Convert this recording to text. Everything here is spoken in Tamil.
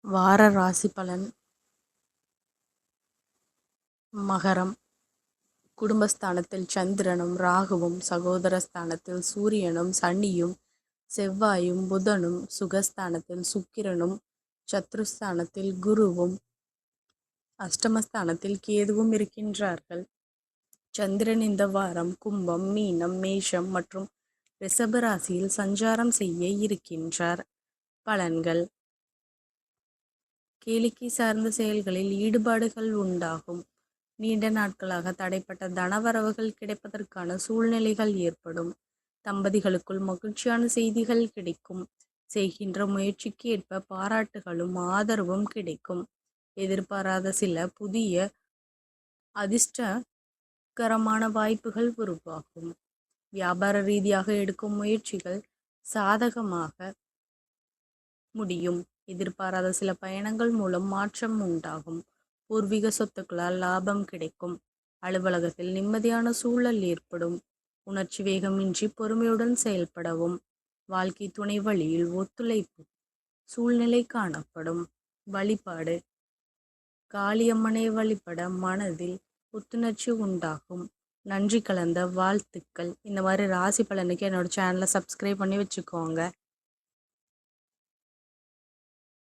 வார ராசி பலன். மகரம். குடும்பஸ்தானத்தில் சந்திரனும் ராகுவும், சகோதர ஸ்தானத்தில் சூரியனும் சனியும் செவ்வாயும் புதனும், சுகஸ்தானத்தில் சுக்கிரனும் சத்ருஸ்தானத்தில் குருவும் அஷ்டமஸ்தானத்தில் கேதுவும் இருக்கின்றார்கள். சந்திரன் இந்த வாரம் கும்பம், மீனம், மேஷம் மற்றும் ரிஷப ராசியில் சஞ்சாரம் செய்ய இருக்கின்றார். பலன்கள். கேளிக்கை சார்ந்த செயல்களில் ஈடுபாடுகள் உண்டாகும். நீண்ட நாட்களாக தடைப்பட்ட தனவரவுகள் கிடைப்பதற்கான சூழ்நிலைகள் ஏற்படும். தம்பதிகளுக்குள் மகிழ்ச்சியான செய்திகள் கிடைக்கும். செய்கின்ற முயற்சிக்கு ஏற்ப பாராட்டுகளும் ஆதரவும் கிடைக்கும். எதிர்பாராத சில புதிய அதிர்ஷ்டகரமான வாய்ப்புகள் உருவாகும். வியாபார ரீதியாக எடுக்கும் முயற்சிகள் சாதகமாக முடியும். எதிர்பாராத சில பயணங்கள் மூலம் மாற்றம் உண்டாகும். பூர்வீக சொத்துக்களால் லாபம் கிடைக்கும். அலுவலகத்தில் நிம்மதியான சூழல் ஏற்படும். உணர்ச்சி வேகமின்றி பொறுமையுடன் செயல்படவும். வாழ்க்கை துணை வழியில் ஒத்துழைப்பு சூழ்நிலை காணப்படும். வழிபாடு. காளியம்மனை வழிபட மனதில் புத்துணர்ச்சி உண்டாகும். நன்றி கலந்த வாழ்த்துக்கள். இந்த மாதிரி ராசி பலனுக்கு என்னோட சேனலை சப்ஸ்கிரைப் பண்ணி வச்சுக்கோங்க.